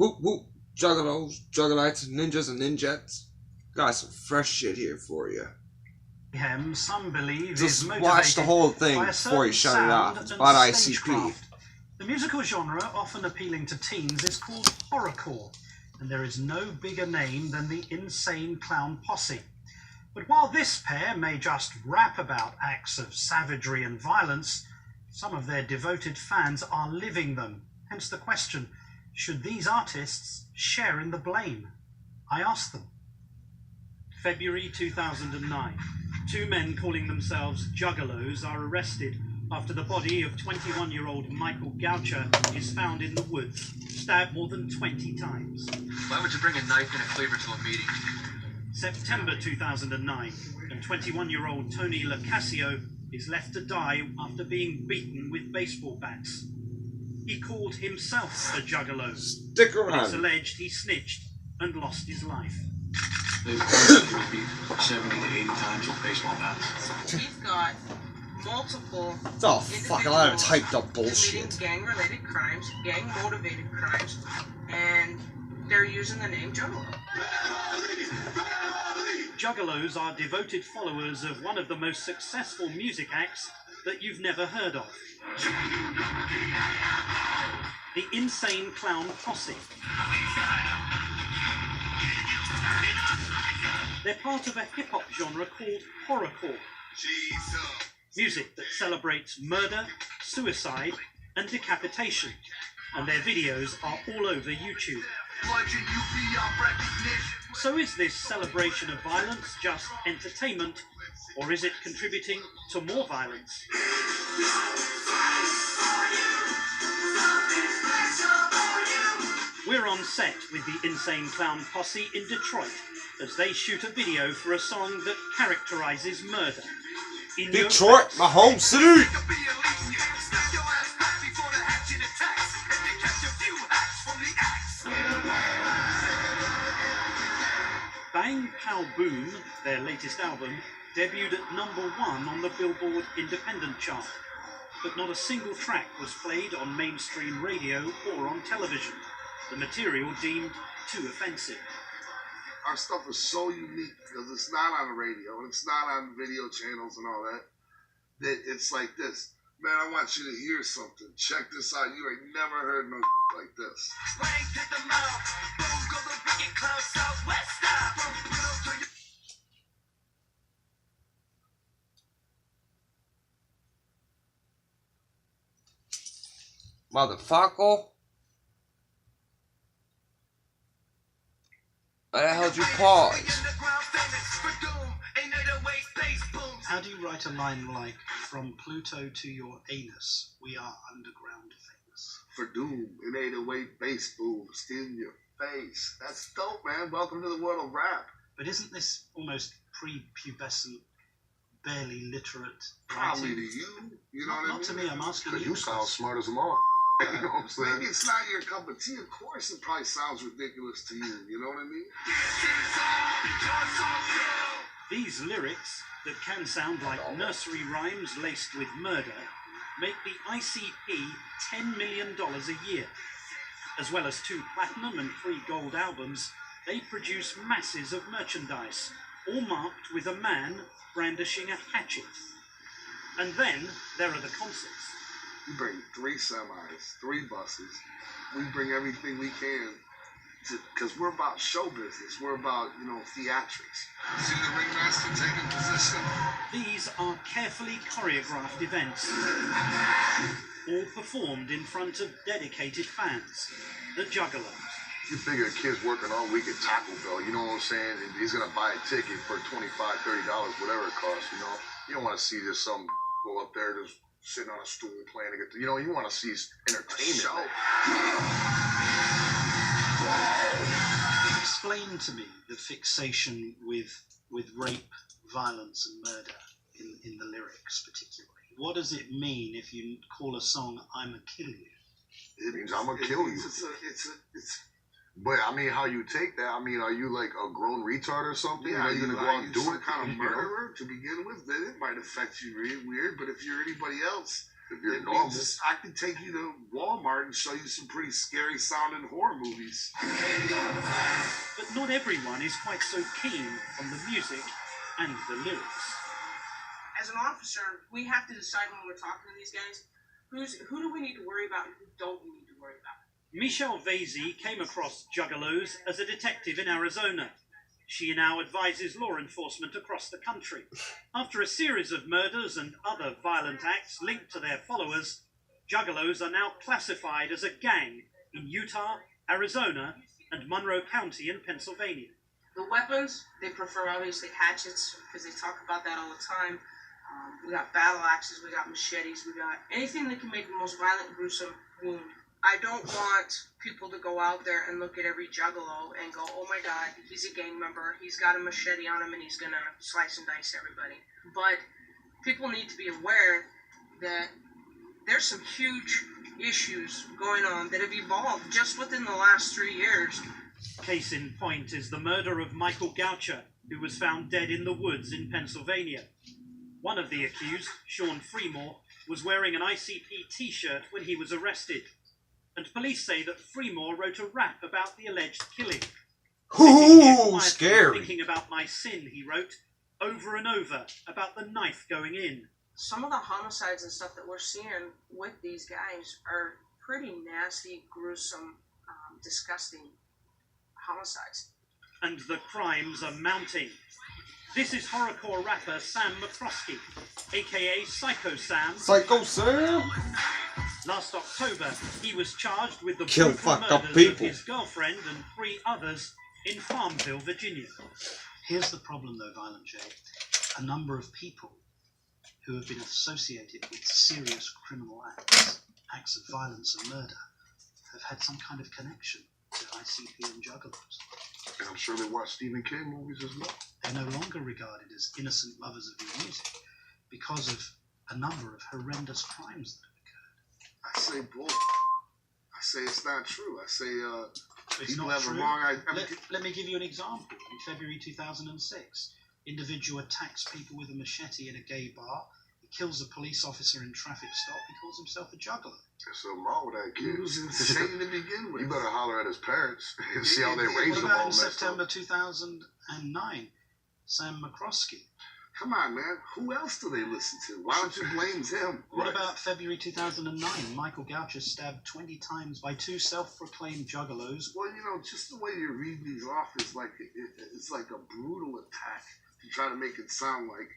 Whoop whoop, Juggalos, Juggalites, Ninjas, and Ninjettes. Got some fresh shit here for you. Some believe Just is watch the whole thing before you shut it off. It's about ICP. The musical genre, often appealing to teens, is called horrorcore, and there is no bigger name than the Insane Clown Posse. But while this pair may just rap about acts of savagery and violence, some of their devoted fans are living them. Hence the question, should these artists share in the blame? I ask them. February 2009. Two men calling themselves Juggalos are arrested after the body of 21-year-old Michael Goucher is found in the woods, stabbed more than 20 times. Why would you bring a knife and a cleaver to a meeting? September 2009, and 21-year-old Tony Lacasio is left to die after being beaten with baseball bats. He called himself a Juggalo. Stick around. But it's alleged he snitched and lost his life. They've been beat 70 to 80 times with baseball bats. He's got multiple It's all fucking a lot of typed up bullshit. Gang-related crimes, gang-motivated crimes, and they're using the name Juggalo. Juggalos are devoted followers of one of the most successful music acts that you've never heard of. The Insane Clown Posse. They're part of a hip-hop genre called horrorcore. Music that celebrates murder, suicide, and decapitation. And their videos are all over YouTube. So is this celebration of violence just entertainment, or is it contributing to more violence? We're on set with the Insane Clown Posse in Detroit as they shoot a video for a song that characterizes murder. In Detroit, my home city! Bang Pow Boom, their latest album, debuted at #1 on the Billboard Independent chart, but not a single track was played on mainstream radio or on television, the material deemed too offensive. Our stuff is so unique because it's not on the radio and it's not on video channels and all that, that it's like this. Man, I want you to hear something. Check this out. You ain't never heard no like this. Motherfucker. Why the hell did you pause? How do you write a line like, "From Pluto to your anus, we are underground famous"? For doom, in 808 bass boom, still in your face. That's dope, man. Welcome to the world of rap. But isn't this almost pre-pubescent, barely literate Probably writing? to you, you know what I mean? Not to me, I'm asking you. You sound smart as them all. You know what I'm saying? Maybe it's not your cup of tea. Of course, it probably sounds ridiculous to you. You know what I mean? These lyrics, that can sound like nursery rhymes laced with murder, make the ICP $10 million a year. As well as 2 platinum and 3 gold albums, they produce masses of merchandise, all marked with a man brandishing a hatchet. And then there are the concerts. We bring 3 semis, 3 buses. We bring everything we can, because we're about show business. We're about, theatrics. See the ringmaster taking position? These are carefully choreographed events, all performed in front of dedicated fans, the Juggalos. You figure a kid's working all week at Taco Bell, you know what I'm saying? And he's going to buy a ticket for $25, $30, whatever it costs, You don't want to see just some go up there just sitting on a stool playing a guitar. You want to see entertainment. Explain to me the fixation with rape, violence and murder in the lyrics particularly. What does it mean if you call a song "I'ma Kill You"? It means I'm gonna kill you. But I mean, how you take that? I mean, are you like a grown retard or something? Yeah, are you gonna go out and do some it? kind of murderer to begin with? Then it might affect you weird. But if you're anybody else, If you're It normal. means I can take you to Walmart and show you some pretty scary sounding horror movies. But not everyone is quite so keen on the music and the lyrics. As an officer, we have to decide when we're talking to these guys, who do we need to worry about and who don't we need to worry about. Michelle Vasey came across Juggalos as a detective in Arizona. She now advises law enforcement across the country. After a series of murders and other violent acts linked to their followers, Juggalos are now classified as a gang in Utah, Arizona, and Monroe County in Pennsylvania. The weapons, they prefer obviously hatchets because they talk about that all the time. We got battle axes, we got machetes, we got anything that can make the most violent, gruesome wound. I don't want people to go out there and look at every juggalo and go, oh my god, he's a gang member, he's got a machete on him and he's gonna slice and dice everybody. But people need to be aware that there's some huge issues going on that have evolved just within the last 3 years. Case in point is the murder of Michael Goucher, who was found dead in the woods in Pennsylvania. One of the accused, Sean Freemore, was wearing an ICP t-shirt when he was arrested. And police say that Freemore wrote a rap about the alleged killing. Ooh, scary. Thinking about my sin, he wrote, over and over, about the knife going in. Some of the homicides and stuff that we're seeing with these guys are pretty nasty, gruesome, disgusting homicides. And the crimes are mounting. This is horrorcore rapper Sam McCroskey, aka Psycho Sam. Psycho Sam. Last October, he was charged with the Kill brutal fucked up murders people. of his girlfriend and 3 others in Farmville, Virginia. Here's the problem though, Violent J. A number of people who have been associated with serious criminal acts of violence and murder, have had some kind of connection to ICP and Juggalos. And I'm sure they watch Stephen King movies as well. They're no longer regarded as innocent lovers of your music because of a number of horrendous crimes that I say bull. I say it's not true. I say it's people not have true. a wrong idea. Let me give you an example. In February 2006, individual attacks people with a machete in a gay bar. He kills a police officer in traffic stop. He calls himself a juggalo. There's something wrong with that kid. He was insane to begin with. You better holler at his parents and see how they raise What him about all in messed September up. 2009? Sam McCroskey. Come on, man. Who else do they listen to? Why don't you blame him? What about February 2009? Michael Goucher stabbed 20 times by 2 self-proclaimed juggalos. Well, you know, just the way you read these off is like it's like a brutal attack to try to make it sound like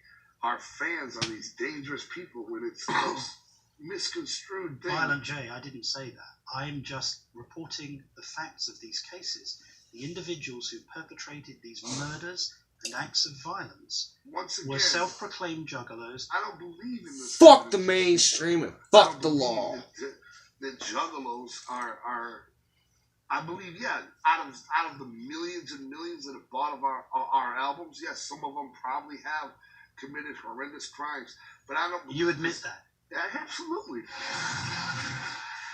our fans are these dangerous people when it's the most misconstrued thing. Violent J, I didn't say that. I'm just reporting the facts of these cases. The individuals who perpetrated these murders and acts of violence Once again, were self-proclaimed juggalos. I don't believe in this. Fuck the mainstream and I fuck don't the believe law. that juggalos are. I believe, yeah, out of the millions and millions that have bought of our albums, yes, some of them probably have committed horrendous crimes, but I don't. You admit that? Yeah, absolutely.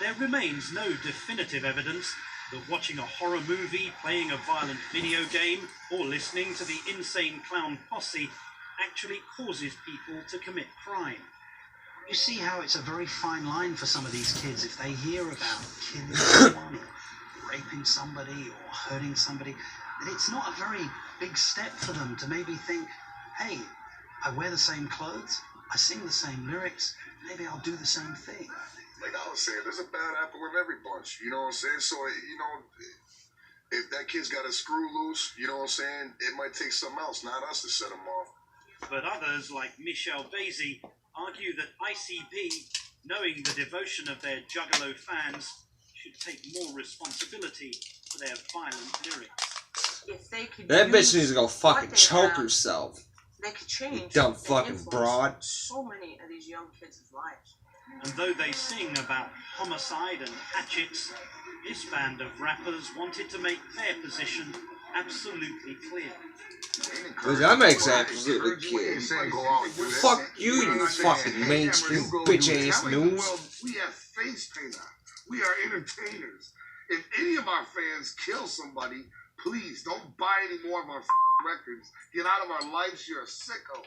There remains no definitive evidence that watching a horror movie, playing a violent video game, or listening to the Insane Clown Posse actually causes people to commit crime. You see how it's a very fine line for some of these kids if they hear about killing someone or raping somebody or hurting somebody, that it's not a very big step for them to maybe think, hey, I wear the same clothes, I sing the same lyrics, maybe I'll do the same thing. Like I was saying, there's a bad apple in every bunch. You know what I'm saying? So, you know, if that kid's got a screw loose, you know what I'm saying, it might take something else, not us, to set him off. But others, like Michelle Vasey, argue that ICP, knowing the devotion of their Juggalo fans, should take more responsibility for their violent lyrics. If they could That bitch use needs to go what fucking they choke have, herself. They could change You dumb and fucking influence broad. so many of these young kids' lives. And though they sing about homicide and hatchets, this band of rappers wanted to make their position absolutely clear. Dude, that makes absolutely We ain't clear. saying go out and do that. Fuck you, you fucking mainstream bitch ass Telling the news. world we have face paint on. We are entertainers. If any of our fans kill somebody, please don't buy any more of our records. Get out of our lives. You're a sicko.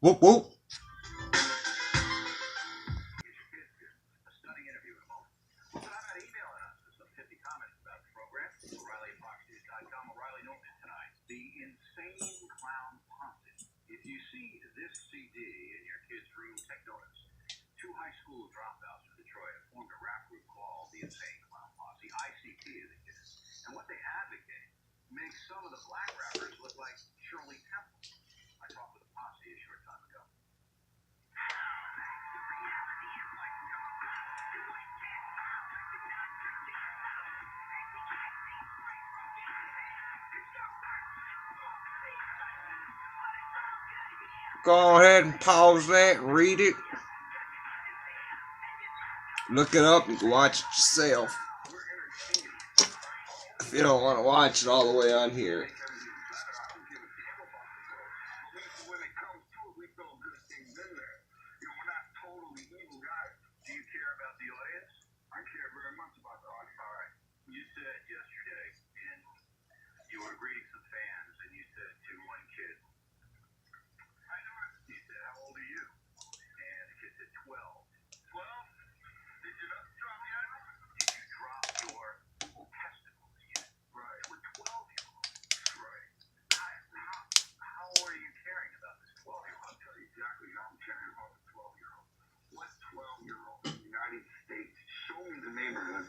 Whoop whoop. The Insane Clown Posse. If you see this CD in your kid's room, take notice. Two high school dropouts from Detroit have formed a rap group called the Insane Clown Posse. ICP is the kids. And what they advocate makes some of the black rappers look like Shirley Temple. I talked with a posse a short time ago. Go ahead and pause that, read it. Look it up and watch it yourself. If you don't want to watch it all the way on here.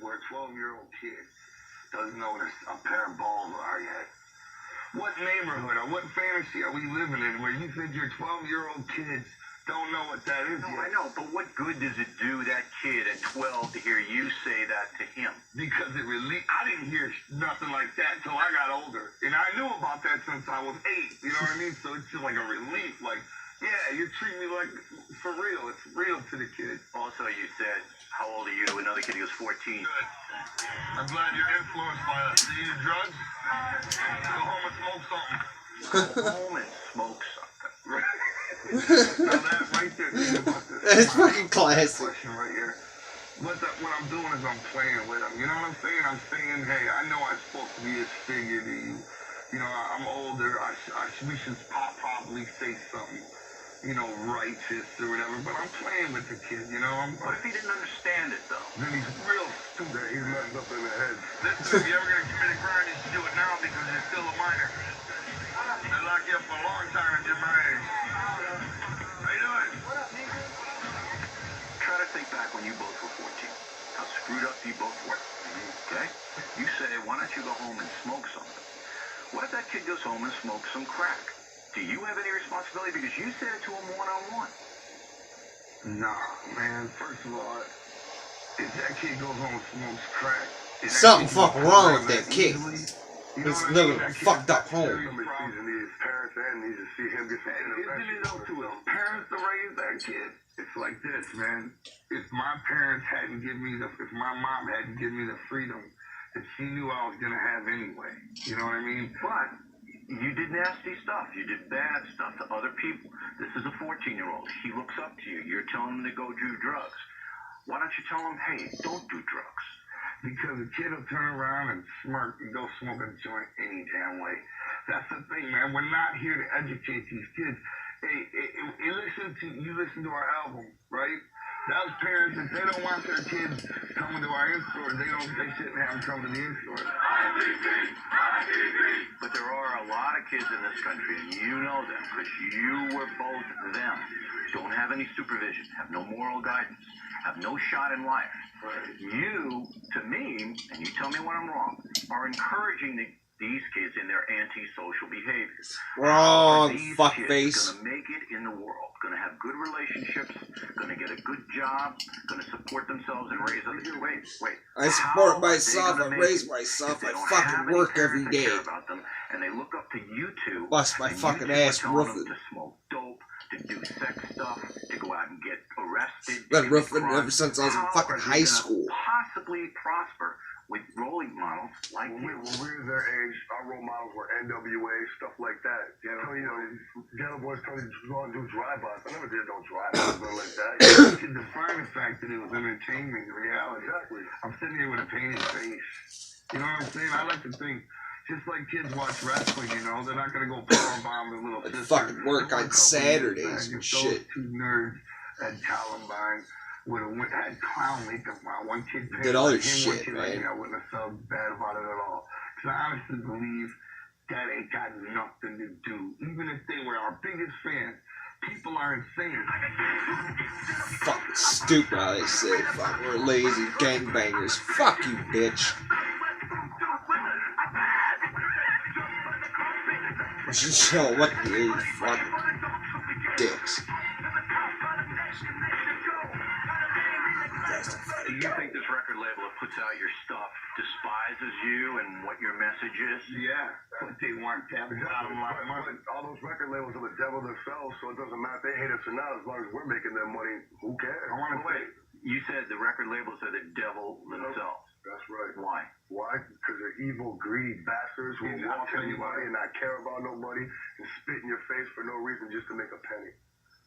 Where a 12-year-old kid doesn't know what a pair of balls are yet. What neighborhood or what fantasy are we living in where you think your 12-year-old kids don't know what that is yet? I know, but what good does it do that kid at 12 to hear you say that to him? Because it really, I didn't hear nothing like that till I got older. And I knew about that since I was 8, you know what I mean? So it's just like a relief, like, yeah, you treat me like, for real, it's real to the kid. Also, you said, how old are you? To another kid who was 14. Good. I'm glad you're influenced by us. Do you do drugs? Go home and smoke something. Go home and smoke something. Right. Now that right there, think about this. That's fucking classic. Question right here. What I'm doing is I'm playing with them. You know what I'm saying? I'm saying, hey, I know I'm supposed to be a figure to you. You know, I'm older. We should probably say something, you know, righteous or whatever. But I'm playing with the kid, you know. What if he didn't understand it, though? Then he's real stupid. He's messed up in the head. Listen, if you're ever going to commit a crime, you should do it now because you're still a minor. They'll lock you up for a long time if you're my age. How you doing? Try to think back when you both were 14. How screwed up you both were. Okay? You say, why don't you go home and smoke something? What if that kid goes home and smokes some crack? Do you have any responsibility? Because you said it to him one-on-one. Nah, man. First of all, if that kid goes home and smokes crack, Something fucking wrong with that kid. You know He's what I mean? living a That kid fucked up has home. serious problems. His parents and needs to see him get some intervention. Isn't it up to his parents to raise that kid? It's like this, man. If my parents hadn't given me if my mom hadn't given me the freedom that she knew I was gonna have anyway, you know what I mean? But you did nasty stuff. You did bad stuff to other people. This is a 14-year-old. He looks up to you. You're telling him to go do drugs. Why don't you tell him, hey, don't do drugs? Because the kid will turn around and smirk and go smoke a joint any damn way. That's the thing, man. We're not here to educate these kids. Hey, you listen to our album, right? Those parents, if they don't want their kids coming to our in-store, they shouldn't have them come to the in-store. But there are a lot of kids in this country, and you know them, because you were both them. Don't have any supervision, have no moral guidance, have no shot in life. You, to me, and you tell me when I'm wrong, are encouraging these kids in their antisocial behaviors. Wrong, These fuckface. kids gonna make it in the world, gonna have good relationships, gonna get a good job, gonna support themselves and raise other kids. Wait. I support myself, I raise myself, I fucking work every day. About them, and they look up to you two. Bust my and fucking you two are ass telling them roofing. to smoke dope, to do sex stuff, to go out and get arrested. Been commit roofing crimes. ever since I was in How fucking are they high gonna school. Possibly prosper with rolling models like When you. we were their age, our role models were NWA, stuff like that. Ghetto Boys tell you to go and do drive-bys. I never did no drive-bys, nothing like that. You can define the fact that it was entertainment, reality. Exactly. I'm sitting here with a painted face. You know what I'm saying? I like to think Just like kids watch wrestling, you know, they're not gonna go powerbomb their little sister. Fucking work on Saturdays and shit. Those two nerds at Columbine would have had clown makeup on. One kid Did all like this him, one shit, kid man. like me. I wouldn't have felt bad about it at all. Because I honestly believe that ain't got nothing to do. Even if they were our biggest fans, people are insane. Fucking stupid how they say, fuck, we're lazy gangbangers. Fuck you, bitch. We should show what the fucking dicks. Do you think this record label that puts out your stuff despises you and what your message is? Yeah, that's what they want to have a bottom line money. All those record labels are the devil themselves, so it doesn't matter if they hate us or not. As long as we're making their money, who cares? I want to Wait, you said the record labels are the devil themselves. That's right. Why? Why? Because they're evil, greedy bastards who will walk anybody and not care about nobody and spit in your face for no reason just to make a penny.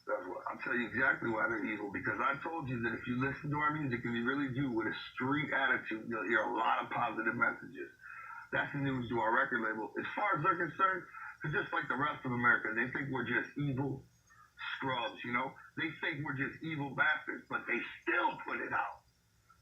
That's why. I'll tell you exactly why they're evil, because I told you that if you listen to our music and you really do with a street attitude, you'll hear a lot of positive messages. That's the news to our record label. As far as they're concerned, they're just like the rest of America. They think we're just evil scrubs, you know? They think we're just evil bastards, but they still put it out.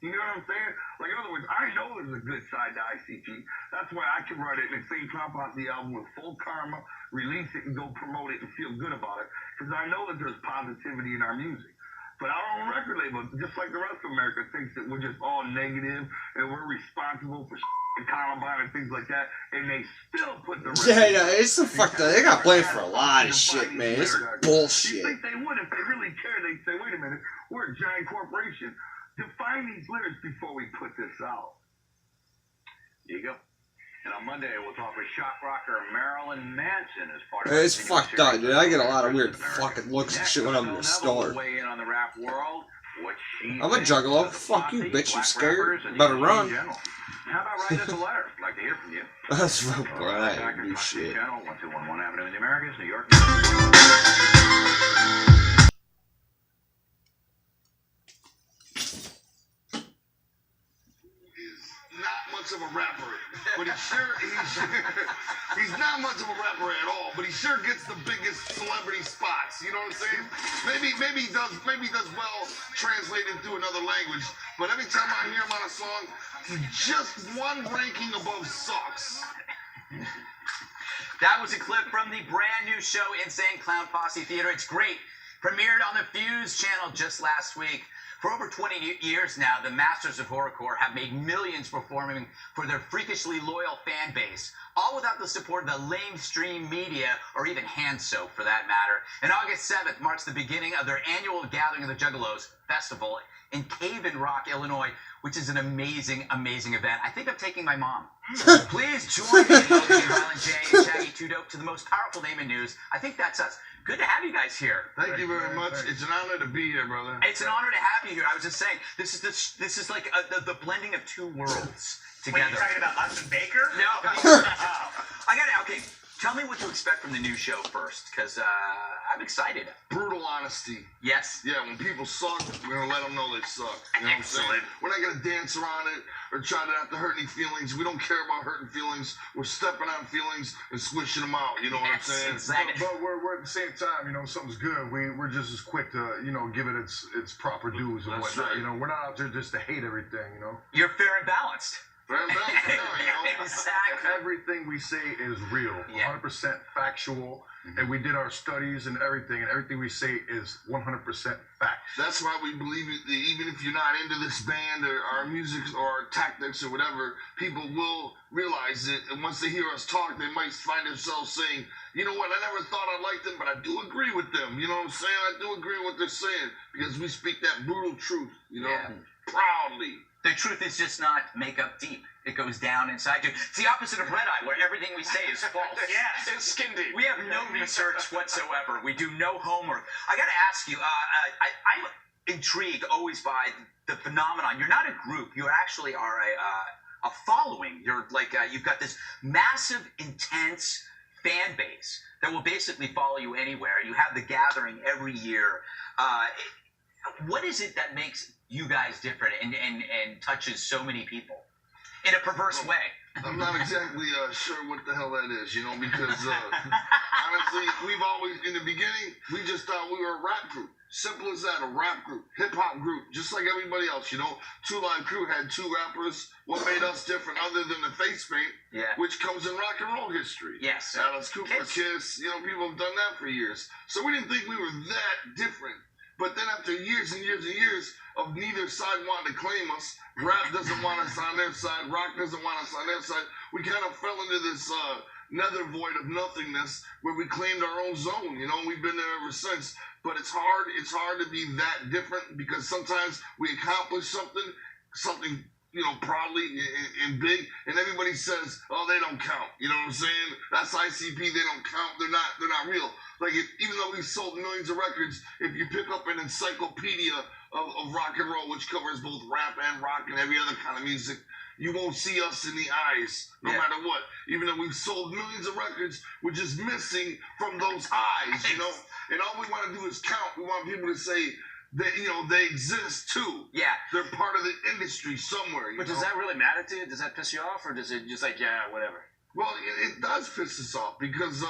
You know what I'm saying? Like, in other words, I know there's a good side to ICP. That's why I can write it and sing Clown Posse album with full karma, release it and go promote it and feel good about it. Because I know that there's positivity in our music. But our own record label, just like the rest of America, thinks that we're just all negative and we're responsible for and Columbine and things like that, and they still put the Yeah, no, it's the fuck that they got blamed for a lot of shit, man. It's You bullshit. think they would if they really cared? They'd say, wait a minute, we're a giant corporation. Define these lyrics before we put this out. There you go. And on Monday, we'll talk with shock rocker Marilyn Manson as part of It's fucked up, dude. I get a lot of weird fucking looks and shit when I'm in the store. Weigh in on the rap world. What she I'm a juggalo. Fuck you, bitch. You scared? Better run. How about write us a letter? I'd like to hear from you. That's right, bro. I ain't do shit. Channel 1211 Avenue in the Americas, New York. Of a rapper, but he's not much of a rapper at all, but he sure gets the biggest celebrity spots, you know what I'm saying? Maybe he does well translated through another language, but every time I hear him on a song, he's just one ranking above sucks. That was a clip from the brand new show Insane Clown Posse Theater. It's great. Premiered on the Fuse channel just last week. For over 20 years now, the Masters of Horrorcore have made millions performing for their freakishly loyal fan base, all without the support of the lamestream media or even hand soap for that matter. And August 7th marks the beginning of their annual gathering of the Juggalos Festival in Cave in Rock, Illinois, which is an amazing, amazing event. I think I'm taking my mom. Please join me in welcoming Violent J and Shaggy 2 Dope to the most powerful name in news. I think that's us. Good to have you guys here. Thank you very much. It's an honor to be here, brother. It's an honor to have you here. I was just saying, this is like the blending of two worlds together. Wait, you're talking about us and Baker? No. I got it. Okay, tell me what to expect from the new show first, because I'm excited. Brutal honesty. Yes. Yeah, when people suck, we're gonna let them know they suck. You know what I'm saying? We're not gonna dance around it or try not to hurt any feelings. We don't care about hurting feelings. We're stepping on feelings and swishing them out. You know what I'm saying? Exactly. But we're at the same time, you know, something's good. We're just as quick to, you know, give it its proper dues and That's whatnot. right. You know, we're not out there just to hate everything, you know. You're fair and balanced. Very bad, you know? Exactly. Everything we say is real, Yeah. 100% factual, and we did our studies and everything we say is 100% fact. That's why we believe it, that even if you're not into this band or our music or our tactics or whatever, people will realize it. And once they hear us talk, they might find themselves saying, you know what, I never thought I liked them, but I do agree with them. You know what I'm saying? I do agree with what they're saying because we speak that brutal truth, you know, proudly. The truth is just not makeup deep. It goes down inside you. It's the opposite of Red Eye, where everything we say is false. Yes. It's skin deep. We have no research whatsoever. We do no homework. I got to ask you, I'm intrigued always by the phenomenon. You're not a group. You actually are a following. You're like, you've got this massive, intense fan base that will basically follow you anywhere. You have the gathering every year. What is it that makes you guys different and touches so many people in a perverse way? I'm not exactly sure what the hell that is, because honestly, we've always, in the beginning, we just thought we were a rap group. Simple as that, a rap group, hip-hop group, just like everybody else, Two Line Crew had two rappers. What made us different other than the face paint, which comes in rock and roll history? Yes. Alice Cooper, Kiss, people have done that for years. So we didn't think we were that different. But then after years and years and years of neither side wanting to claim us, rap doesn't want us on their side, rock doesn't want us on their side, we kind of fell into this nether void of nothingness where we claimed our own zone. We've been there ever since. But it's hard to be that different because sometimes we accomplish something proudly and big, and everybody says, oh, they don't count. You know what I'm saying? That's ICP, they don't count, they're not real. Like, even though we've sold millions of records, if you pick up an encyclopedia of rock and roll, which covers both rap and rock and every other kind of music, you won't see us in the eyes, no matter what. Even though we've sold millions of records, we're just missing from those eyes, And all we want to do is count. We want people to say that, they exist too. Yeah. They're part of the industry somewhere. But does that really matter to you? Does that piss you off, or does it just like, yeah, whatever? Well, it does piss us off because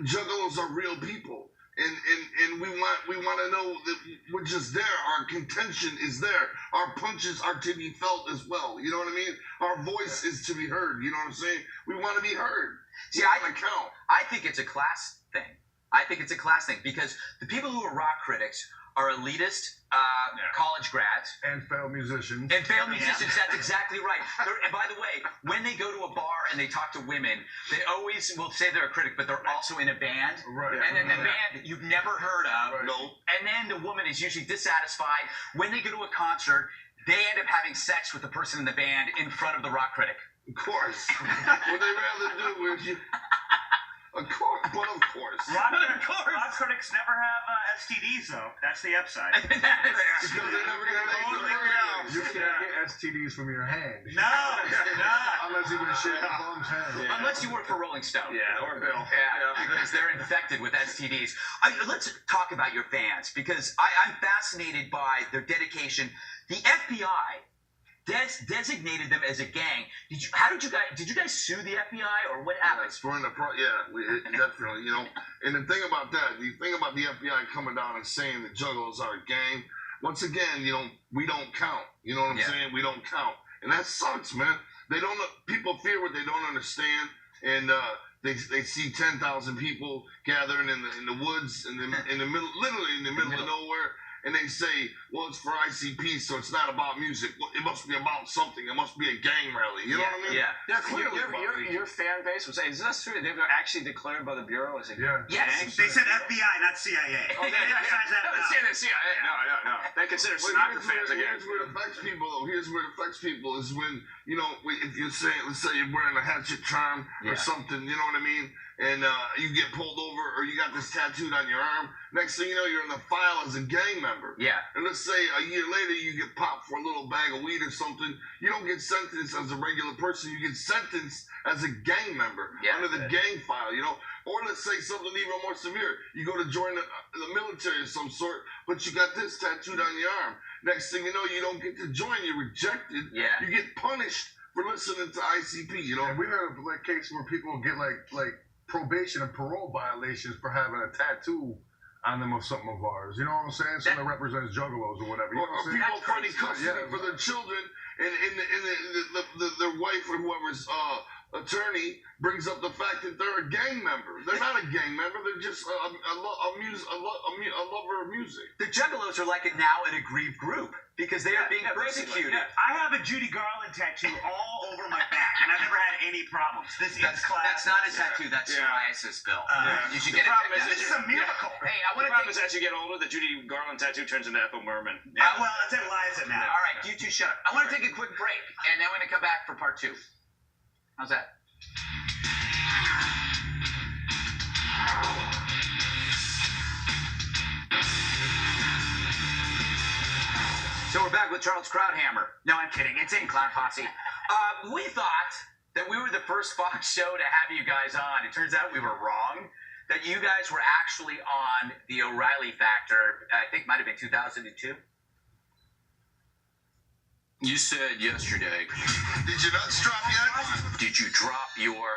Juggalos are real people. And we want to know that we're just there. Our contention is there. Our punches are to be felt as well. You know what I mean? Our voice is to be heard. You know what I'm saying? We want to be heard. See, I think it's a class thing. I think it's a class thing because the people who are rock critics are elitist college grads. And failed musicians. That's exactly right. And by the way, when they go to a bar and they talk to women, they always will say they're a critic, but they're also in a band. Right. And then the band you've never heard of. Right. No. And then the woman is usually dissatisfied. When they go to a concert, they end up having sex with the person in the band in front of the rock critic. Of course. What they rather do is Of course. Rock critics never have STDs, though. That's the upside. Because they never got Totally You can't get STDs from your hand. No. Unless you can shake a bum's hand. Yeah. Unless you work for Rolling Stone. Yeah, or Bill. Yeah, because they're infected with STDs. Let's talk about your fans because I'm fascinated by their dedication. The FBI designated them as a gang. Did you guys sue the FBI or what happened? Yes, we're in the definitely, And the thing about the FBI coming down and saying that Juggalos are a gang, once again, we don't count. You know what I'm saying? We don't count. And that sucks, man. People fear what they don't understand, and they see 10,000 people gathering in the woods in the middle, literally in the middle of nowhere. And they say, well, it's for ICP, so it's not about music. Well, it must be about something. It must be a gang rally. You know what I mean? Yeah. Clearly, your fan base was saying, is that true? They were actually declared by the Bureau as a gang? Yes. They said FBI, not CIA. Oh, they emphasize that. They say CIA. No. They consider soccer fans a gang. Here's where it affects people, though. Here's where it affects people is when, if you're saying, let's say you're wearing a hatchet charm or something, you know what I mean? And you get pulled over or you got this tattooed on your arm. Next thing you know, you're in the file as a gang member. Yeah. And let's say a year later you get popped for a little bag of weed or something. You don't get sentenced as a regular person. You get sentenced as a gang member under the gang file, Or let's say something even more severe. You go to join the military of some sort, but you got this tattooed on your arm. Next thing you know, you don't get to join. You're rejected. Yeah. You get punished for listening to ICP, And we heard of a case where people get like probation and parole violations for having a tattoo on them of something of ours. You know what I'm saying? Something that represents Juggalos or whatever. You know what I'm saying? People finding custody for their children and their wife or whoever's attorney brings up the fact that they're a gang member. They're not a gang member. They're just a lover of music. The Juggalos are like now an aggrieved group because they are being persecuted. Yeah. I have a Judy Garland tattoo all over my back, and I've never had any problems. That's not a tattoo. That's psoriasis, Bill. You should get it. This is a miracle. Hey, I want to take. As you get older, the Judy Garland tattoo turns into Ethel Merman. Well, it's Eliza now. All right, you two shut up. I want to take a quick break, and then we're going to come back for part 2. How's that? So we're back with Charles Krauthammer. No, I'm kidding. It's in Clown Posse. We thought that we were the first Fox show to have you guys on. It turns out we were wrong. That you guys were actually on the O'Reilly Factor. I think it might have been 2002. You said yesterday, Did your nuts drop yet? did you drop your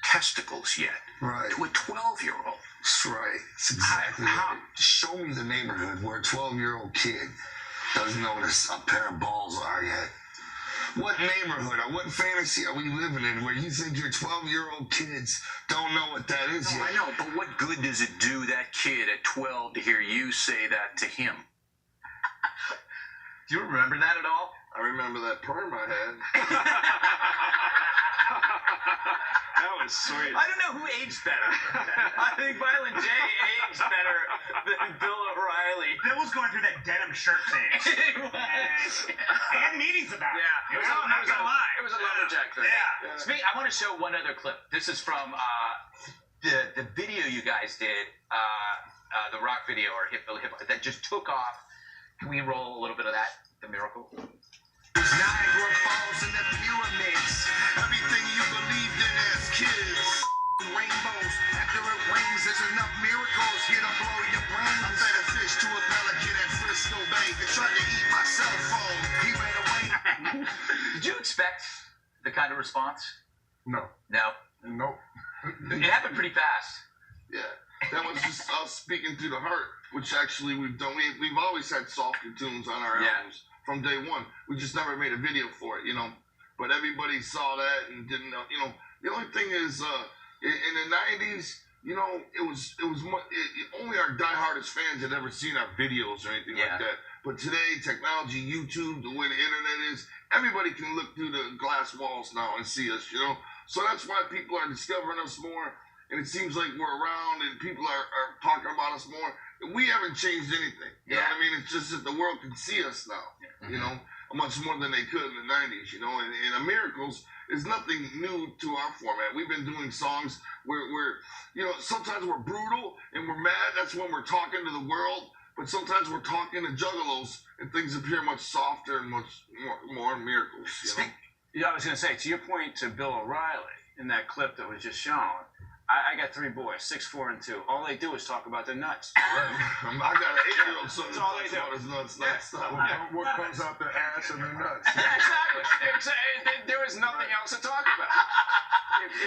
testicles yet? Right. To a 12-year-old. That's right. That's exactly right. Show me the neighborhood where a 12-year-old kid doesn't know what a pair of balls are yet. What neighborhood or what fantasy are we living in where you think your 12-year-old kids don't know what that is No, yet? I know, but what good does it do that kid at 12 to hear you say that to him? Do you remember that at all? I remember that perm I had. That was sweet. I don't know who aged better. I think Violent J aged better than Bill O'Reilly. Bill was going through that denim shirt phase. I had meetings about it. Yeah, I'm not gonna lie. It was a lumberjack thing. Yeah. I want to show one other clip. This is from the video you guys did, the rock video or hip that just took off. Can we roll a little bit of that? The miracle. Niagara Falls and the pyramids. Everything you believed in as kids. Rainbows. After it rains, there's enough miracles here to blow your brains. I fed a fish to a pelican at Frisco Bay. They tried to eat my cell phone. He ran away. Did you expect the kind of response? No. No. Nope. It happened pretty fast. Yeah, that was just us speaking through the heart, which actually we've done. We've always had softer tunes on our albums from day one. We just never made a video for it, you know. But everybody saw that and didn't know, you know. The only thing is, in the '90s, you know, only our diehardest fans had ever seen our videos or anything like that. But today, technology, YouTube, the way the internet is, everybody can look through the glass walls now and see us, you know. So that's why people are discovering us more, and it seems like we're around and people are talking about us more. We haven't changed anything. You know what I mean? It's just that the world can see us now, you know, much more than they could in the 90s, you know. And Miracles is nothing new to our format. We've been doing songs where you know, sometimes we're brutal and we're mad. That's when we're talking to the world. But sometimes we're talking to Juggalos and things appear much softer and much more miracles, you know. Yeah, I was going to say, to your point to Bill O'Reilly in that clip that was just shown, I got 3 boys, 6, 4, and 2. All they do is talk about their nuts. Right. I got an 8-year-old son that That's all they talks do. about his nuts nonstop. What comes out their ass and their nuts? Yeah, exactly. There is nothing else to talk about.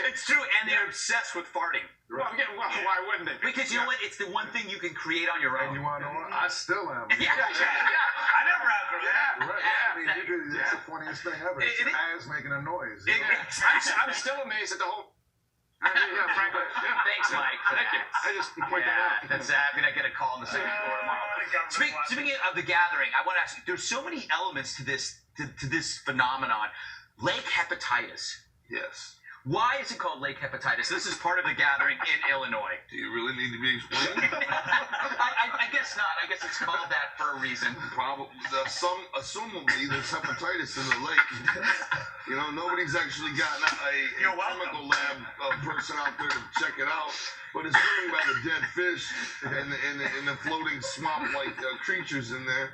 It's true, and they're obsessed with farting. Well, why wouldn't they? Because you know what? It's the one thing you can create on your And own. you want to know what? I still am. I never outgrew that. Right. I mean, it's the funniest thing ever. It's your ass making a noise. You know? I'm still amazed at the whole. Yeah, frankly. Thanks, Mike. Thank you. I just point that out. That's I'm gonna get a call on the second floor tomorrow. Speaking of the gathering, I want to ask you. There's so many elements to this phenomenon. Lake hepatitis. Yes. Why is it called lake hepatitis? This is part of the gathering in Illinois. Do you really need to be explained? I guess not. I guess it's called that for a reason. Probably. Assumably, there's hepatitis in the lake. You know, nobody's actually gotten a chemical lab person out there to check it out. But it's driven by the dead fish and the floating swamp-like creatures in there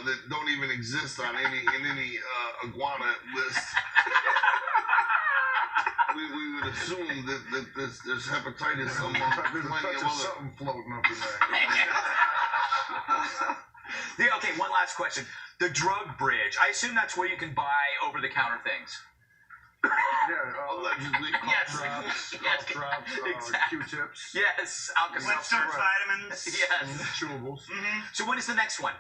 that don't even exist on any iguana list. We would assume that there's hepatitis among plenty of other. Something floating up in there. Okay, one last question. The drug bridge. I assume that's where you can buy over-the-counter things. Yeah, Allegedly. cough drops, Exactly. Q-tips. Yes, Alka-Seltzer. Vitamins. Yes. Chewables. So when is the next one?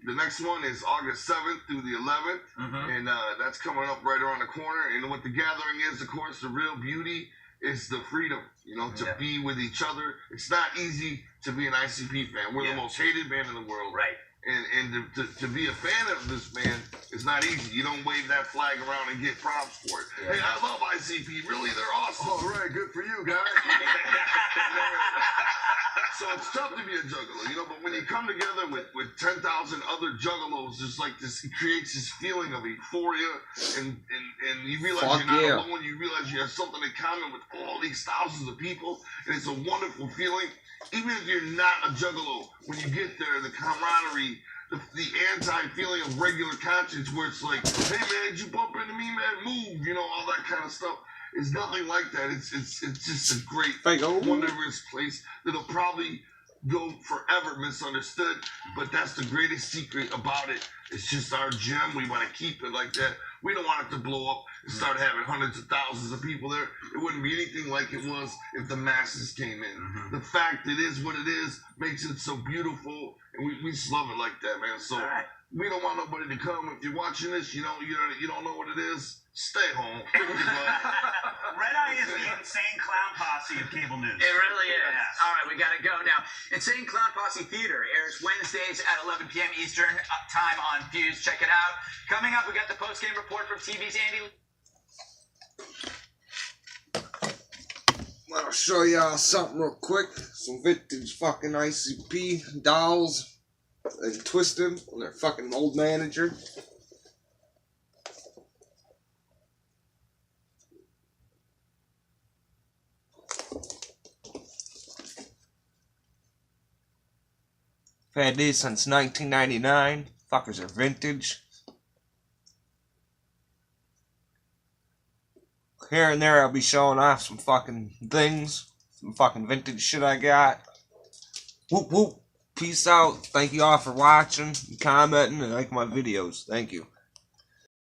The next one is August 7th through the 11th, and that's coming up right around the corner. And what the gathering is, of course, the real beauty is the freedom, you know, to be with each other. It's not easy to be an ICP fan. We're the most hated band in the world. Right. And to be a fan of this band is not easy. You don't wave that flag around and get props for it. Hey, I love ICP. Really, they're awesome. All right, good for you, guys. So it's tough to be a juggalo, you know, but when you come together with 10,000 other juggalos, there's like this, it creates this feeling of euphoria, and you realize you're not alone, you realize you have something in common with all these thousands of people, and it's a wonderful feeling. Even if you're not a juggalo, when you get there, the camaraderie, the anti-feeling of regular conscience, where it's like, hey man, did you bump into me, man? Move, you know, all that kind of stuff. It's nothing like that. It's just a great, wondrous place that'll probably go forever misunderstood, but that's the greatest secret about it. It's just our gem. We want to keep it like that. We don't want it to blow up and start having hundreds of thousands of people there. It wouldn't be anything like it was if the masses came in. The fact it is what it is makes it so beautiful, and we just love it like that, man. So we don't want nobody to come. If you're watching this, you don't know what it is. Stay home. Red Eye is the insane clown posse of cable news. It really is. Yes. All right, we got to go now. Insane Clown Posse Theater airs Wednesdays at 11 p.m. Eastern time on Fuse. Check it out. Coming up, we got the post-game report from TV's Andy. I'll show y'all something real quick. Some vintage fucking ICP dolls and Twisted on their fucking old manager. I've had these since 1999. Fuckers are vintage. Here and there I'll be showing off some fucking things. Some fucking vintage shit I got. Whoop whoop. Peace out. Thank you all for watching, commenting, and liking my videos. Thank you.